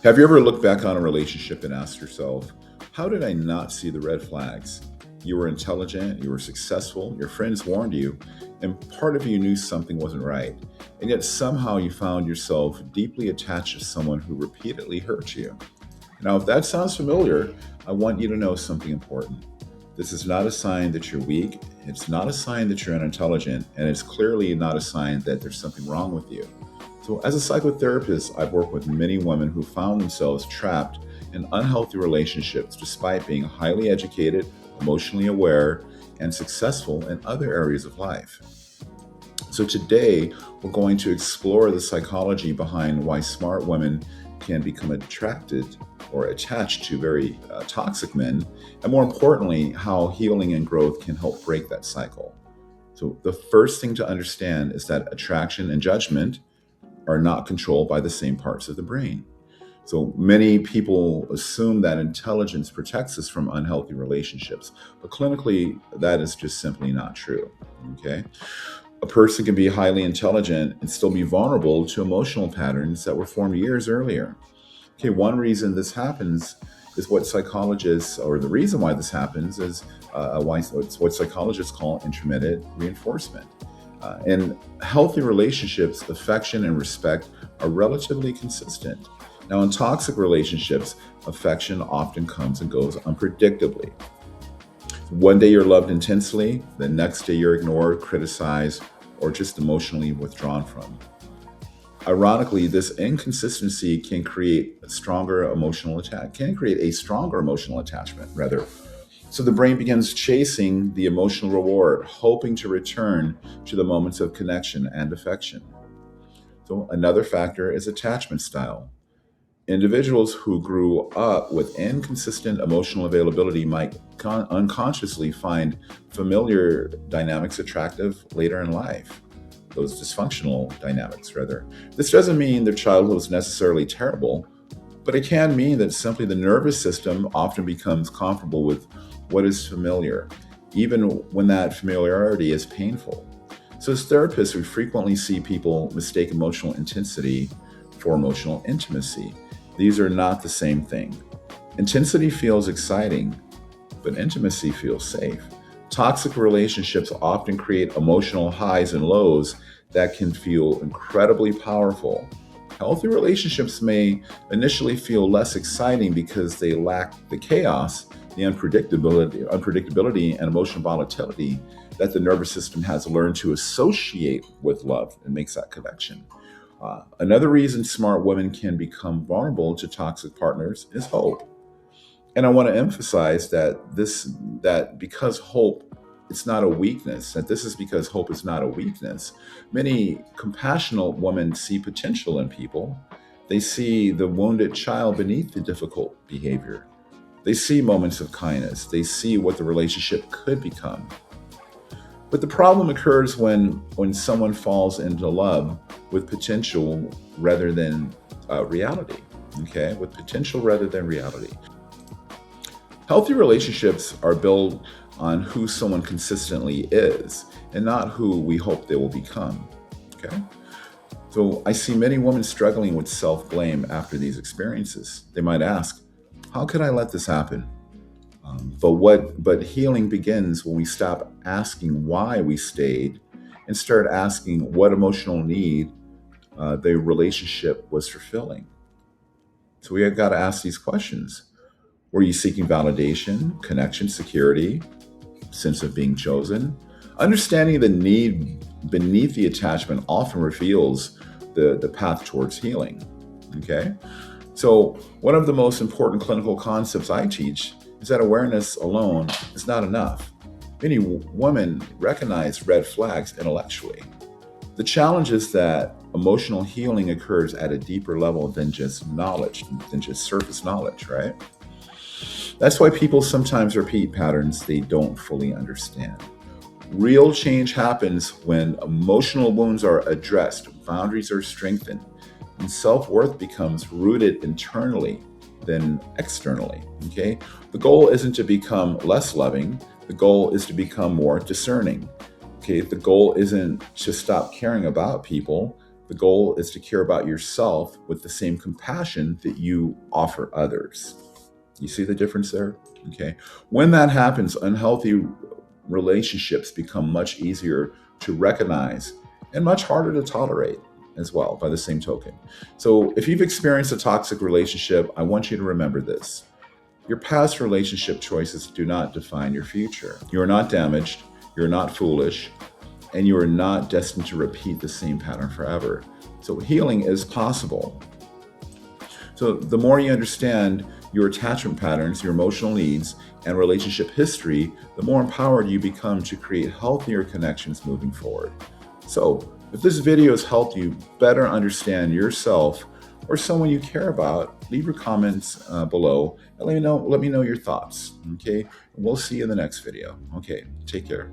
Have you ever looked back on a relationship and asked yourself, how did I not see the red flags? You were intelligent, you were successful, your friends warned you, and part of you knew something wasn't right. And yet somehow you found yourself deeply attached to someone who repeatedly hurt you. Now, if that sounds familiar, I want you to know something important. This is not a sign that you're weak, it's not a sign that you're unintelligent, and it's clearly not a sign that there's something wrong with you. So, as a psychotherapist, I've worked with many women who found themselves trapped in unhealthy relationships despite being highly educated, emotionally aware, and successful in other areas of life. So, today we're going to explore the psychology behind why smart women can become attracted or attached to very toxic men, and more importantly, how healing and growth can help break that cycle. So, the first thing to understand is that attraction and judgment are not controlled by the same parts of the brain. So many people assume that intelligence protects us from unhealthy relationships, but clinically, that is just simply not true. Okay. A person can be highly intelligent and still be vulnerable to emotional patterns that were formed years earlier. Okay. One reason this happens is what psychologists, or the reason why this happens is why it's what psychologists call intermittent reinforcement. In healthy relationships, affection and respect are relatively consistent. Now, in toxic relationships, affection often comes and goes unpredictably. One day you're loved intensely, the next day you're ignored, criticized, or just emotionally withdrawn from. Ironically, this inconsistency can create a stronger emotional attachment, rather. So the brain begins chasing the emotional reward, hoping to return to the moments of connection and affection. So another factor is attachment style. Individuals who grew up with inconsistent emotional availability might unconsciously find familiar dynamics attractive later in life. Those dysfunctional dynamics, rather. This doesn't mean their childhood was necessarily terrible, but it can mean that simply the nervous system often becomes comfortable with what is familiar, even when that familiarity is painful. So, as therapists, we frequently see people mistake emotional intensity for emotional intimacy. These are not the same thing. Intensity feels exciting, but intimacy feels safe. Toxic relationships often create emotional highs and lows that can feel incredibly powerful. Healthy relationships may initially feel less exciting because they lack the chaos, the unpredictability and emotional volatility that the nervous system has learned to associate with love and makes that connection. Another reason smart women can become vulnerable to toxic partners is hope. And I want to emphasize that because hope it's not a weakness, that this is because hope is not a weakness. Many compassionate women see potential in people. They see the wounded child beneath the difficult behavior. They see moments of kindness. They see what the relationship could become. But the problem occurs when someone falls into love with potential rather than reality. Okay, with potential rather than reality. Healthy relationships are built on who someone consistently is and not who we hope they will become. Okay. So I see many women struggling with self blame after these experiences. They might ask, how could I let this happen? But healing begins when we stop asking why we stayed and start asking what emotional need the relationship was fulfilling. So we have got to ask these questions. Were you seeking validation, connection, security, sense of being chosen? Understanding the need beneath the attachment often reveals the path towards healing. Okay? So, one of the most important clinical concepts I teach is that awareness alone is not enough. Many women recognize red flags intellectually. The challenge is that emotional healing occurs at a deeper level than just knowledge, than just surface knowledge, right? That's why people sometimes repeat patterns they don't fully understand. Real change happens when emotional wounds are addressed, boundaries are strengthened, and self worth becomes rooted internally than externally. Okay? The goal isn't to become less loving, the goal is to become more discerning. Okay? The goal isn't to stop caring about people, The goal is to care about yourself with the same compassion that you offer others. You see the difference there? Okay. When that happens, unhealthy relationships become much easier to recognize and much harder to tolerate as well, by the same token. So if you've experienced a toxic relationship, I want you to remember this. Your past relationship choices do not define your future. You are not damaged, you're not foolish, and you are not destined to repeat the same pattern forever. So healing is possible. So the more you understand your attachment patterns, your emotional needs, and relationship history, the more empowered you become to create healthier connections moving forward. So if this video has helped you better understand yourself or someone you care about, leave your comments below and let me know your thoughts. Okay, we'll see you in the next video. Okay, take care.